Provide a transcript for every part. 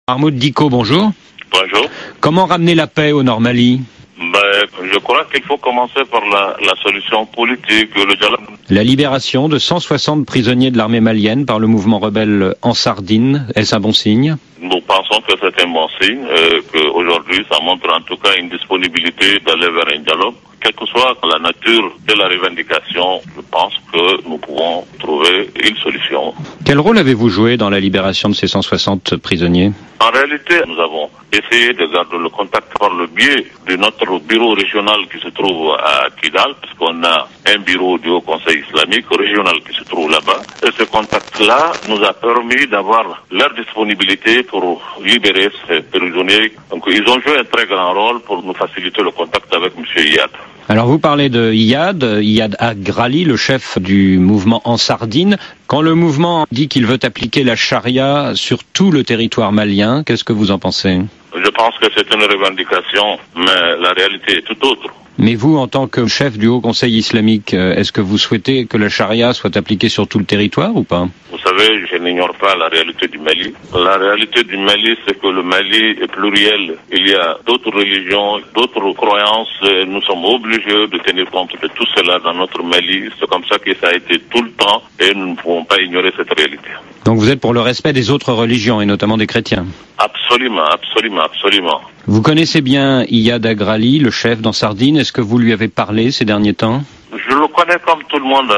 Mahmoud Dicko, bonjour. Bonjour. Comment ramener la paix au Nord Mali? Je crois qu'il faut commencer par la solution politique, le dialogue. La libération de 160 prisonniers de l'armée malienne par le mouvement rebelle Ansardine, est-ce un bon signe? Nous pensons que c'est un bon signe, qu'aujourd'hui ça montre en tout cas une disponibilité d'aller vers un dialogue. Quelle que soit la nature de la revendication, je pense que nous pouvons trouver une solution. Quel rôle avez-vous joué dans la libération de ces 160 prisonniers? En réalité, nous avons essayé de garder le contact par le biais de notre bureau régional qui se trouve à Kidal, parce qu'on a un bureau du Haut Conseil islamique régional qui se trouve là-bas. Et ce contact-là nous a permis d'avoir leur disponibilité pour libérer ces prisonniers. Donc ils ont joué un très grand rôle pour nous faciliter le contact avec M. Iyad. Alors vous parlez de Iyad Agrali, le chef du mouvement Ansardine. Quand le mouvement dit qu'il veut appliquer la charia sur tout le territoire malien, qu'est-ce que vous en pensez? Je pense que c'est une revendication, mais la réalité est tout autre. Mais vous, en tant que chef du Haut Conseil islamique, est-ce que vous souhaitez que la charia soit appliquée sur tout le territoire ou pas? Vous savez, je n'ignore pas la réalité du Mali. La réalité du Mali, c'est que le Mali est pluriel. Il y a d'autres religions, d'autres croyances. Nous sommes obligés de tenir compte de tout cela dans notre Mali. C'est comme ça que ça a été tout le temps et nous ne pouvons pas ignorer cette réalité. Donc vous êtes pour le respect des autres religions et notamment des chrétiens? Absolument, absolument, absolument. Vous connaissez bien Iyad Agrali, le chef d'Ansardine. Est-ce que vous lui avez parlé ces derniers temps? Je le connais comme tout le monde,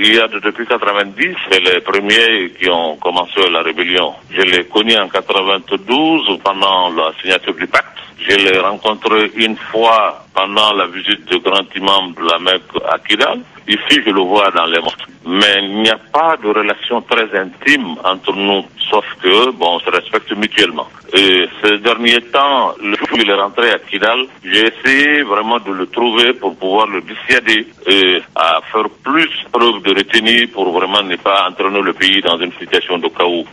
Iyad depuis 90, c'est les premiers qui ont commencé la rébellion. Je l'ai connu en 92 pendant la signature du pacte. Je l'ai rencontré une fois pendant la visite du grand imam de la Mecque à Kidal. Ici, je le vois dans les mosquées. Mais il n'y a pas de relation très intime entre nous, sauf que, on se respecte mutuellement. Et ces derniers temps, le jour où il est rentré à Kidal, j'ai essayé vraiment de le trouver pour pouvoir le dissuader et à faire plus preuve de retenue pour vraiment ne pas entraîner le pays dans une situation de chaos.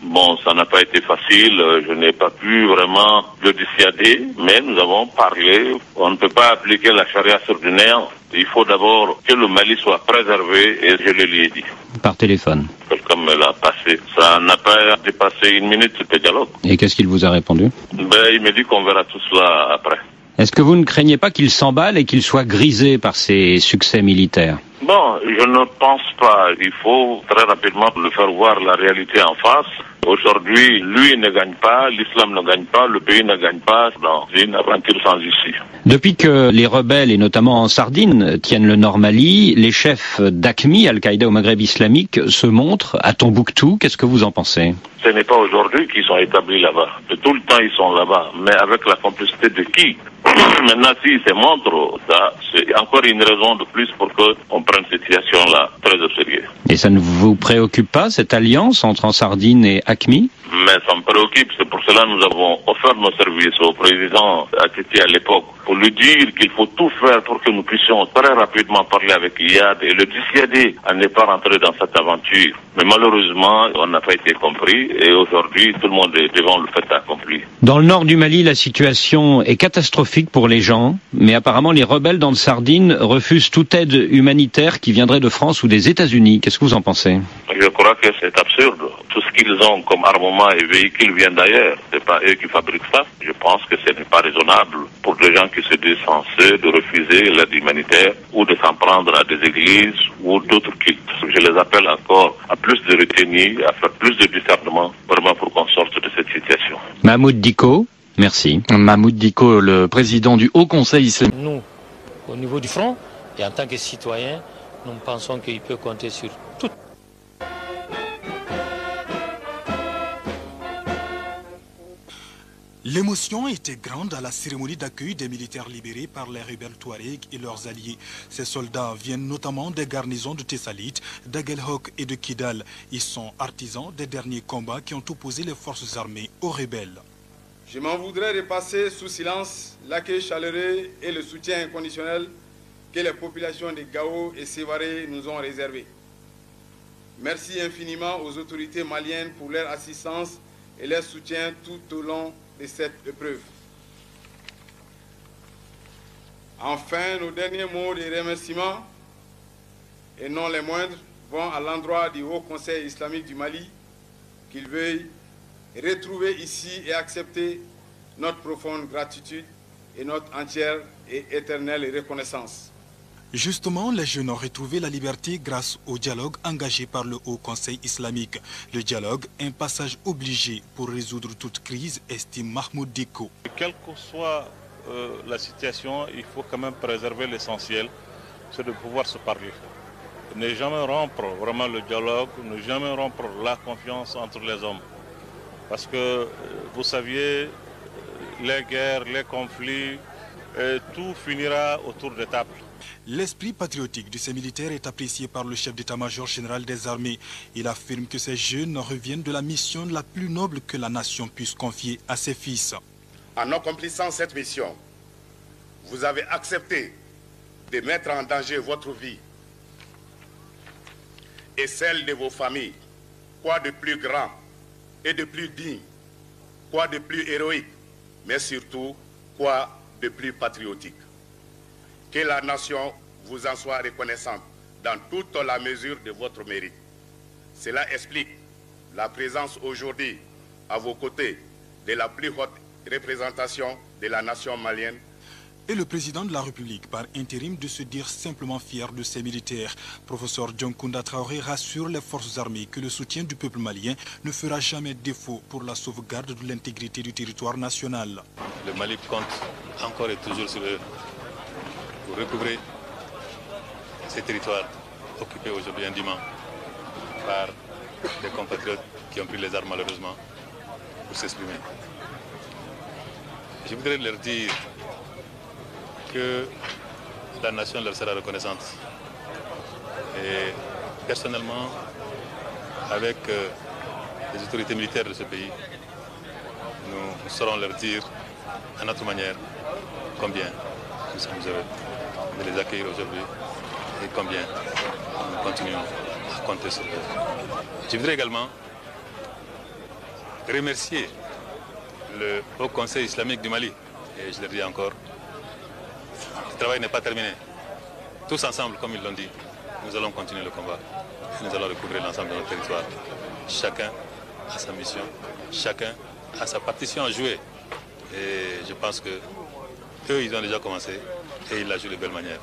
Ça n'a pas été facile, je n'ai pas pu vraiment le dissuader, mais nous avons parlé. On ne peut pas appliquer la charia sur du néant. Il faut d'abord que le Mali soit préservé et je le lui ai dit. Par téléphone? Quelqu'un me l'a passé. Ça n'a pas dépassé une minute de dialogue. Et qu'est-ce qu'il vous a répondu? Il me dit qu'on verra tout cela après. Est-ce que vous ne craignez pas qu'il s'emballe et qu'il soit grisé par ses succès militaires? Je ne pense pas. Il faut très rapidement le faire voir la réalité en face. Aujourd'hui, lui ne gagne pas, l'islam ne gagne pas, le pays ne gagne pas dans une aventure sans issue. Depuis que les rebelles, et notamment Ansardine, tiennent le Nord Mali, les chefs d'AQMI, Al-Qaïda au Maghreb islamique, se montrent à Tombouctou. Qu'est-ce que vous en pensez? Ce n'est pas aujourd'hui qu'ils sont établis là-bas. De tout le temps, ils sont là-bas. Mais avec la complicité de qui? Maintenant, s'ils se montrent, ça, c'est encore une raison de plus pour qu'on prenne cette situation-là très au sérieux. Et ça ne vous préoccupe pas, cette alliance entre Ansardine et AQMI? Mais ça me préoccupe, c'est pour cela que nous avons offert nos services au président Atiti à l'époque, pour lui dire qu'il faut tout faire pour que nous puissions très rapidement parler avec Iyad et le dissuader à ne pas rentrer dans cette aventure. Mais malheureusement, on n'a pas été compris et aujourd'hui, tout le monde est devant le fait accompli. Dans le nord du Mali, la situation est catastrophique pour les gens, mais apparemment les rebelles d'Ansardine refusent toute aide humanitaire qui viendrait de France ou des États-Unis. Qu'est-ce que vous en pensez? Je crois que c'est absurde. Tout ce qu'ils ont comme armement et véhicules vient d'ailleurs. C'est pas eux qui fabriquent ça. Je pense que ce n'est pas raisonnable pour des gens qui se disent censés de refuser l'aide humanitaire ou de s'en prendre à des églises ou d'autres cultes. Je les appelle encore à plus de retenue, à faire plus de discernement, vraiment pour qu'on sorte de cette situation. Mahmoud Dicko, merci. Mahmoud Dicko, le président du Haut Conseil islamique. Nous, au niveau du front, et en tant que citoyens, nous pensons qu'il peut compter sur tout. L'émotion était grande à la cérémonie d'accueil des militaires libérés par les rebelles Touaregs et leurs alliés. Ces soldats viennent notamment des garnisons de Tessalit, d'Aguelhok et de Kidal. Ils sont artisans des derniers combats qui ont opposé les forces armées aux rebelles. Je m'en voudrais de passer sous silence l'accueil chaleureux et le soutien inconditionnel que les populations de Gao et Sévaré nous ont réservé. Merci infiniment aux autorités maliennes pour leur assistance et leur soutien tout au long de cette épreuve. Enfin, nos derniers mots de remerciement, et non les moindres, vont à l'endroit du Haut Conseil islamique du Mali, qu'il veuille retrouver ici et accepter notre profonde gratitude et notre entière et éternelle reconnaissance. Justement, les jeunes ont retrouvé la liberté grâce au dialogue engagé par le Haut Conseil islamique. Le dialogue, un passage obligé pour résoudre toute crise, estime Mahmoud Dicko. Quelle que soit la situation, il faut quand même préserver l'essentiel, c'est de pouvoir se parler. Ne jamais rompre vraiment le dialogue, ne jamais rompre la confiance entre les hommes. Parce que, vous saviez, les guerres, les conflits, tout finira autour des tables. L'esprit patriotique de ces militaires est apprécié par le chef d'état-major général des armées. Il affirme que ces jeunes reviennent de la mission la plus noble que la nation puisse confier à ses fils. En accomplissant cette mission, vous avez accepté de mettre en danger votre vie et celle de vos familles. Quoi de plus grand et de plus digne, quoi de plus héroïque, mais surtout, quoi de plus patriotique. Que la nation vous en soit reconnaissante dans toute la mesure de votre mérite. Cela explique la présence aujourd'hui à vos côtés de la plus haute représentation de la nation malienne. Et le président de la République, par intérim, de se dire simplement fier de ses militaires. Professeur Dioncounda Traoré rassure les forces armées que le soutien du peuple malien ne fera jamais défaut pour la sauvegarde de l'intégrité du territoire national. Le Mali compte encore et toujours sur eux pour recouvrer ces territoires occupés aujourd'hui indûment par des compatriotes qui ont pris les armes malheureusement pour s'exprimer. Je voudrais leur dire que la nation leur sera reconnaissante. Et personnellement, avec les autorités militaires de ce pays, nous saurons leur dire à notre manière combien nous sommes heureux de les accueillir aujourd'hui et combien nous continuons à compter sur eux. Je voudrais également remercier le Haut Conseil islamique du Mali, et je le dis encore, le travail n'est pas terminé. Tous ensemble, comme ils l'ont dit, nous allons continuer le combat et nous allons recouvrir l'ensemble de notre territoire. Chacun a sa mission, chacun a sa partition à jouer. Et je pense que eux, ils ont déjà commencé et ils la jouent de belle manière.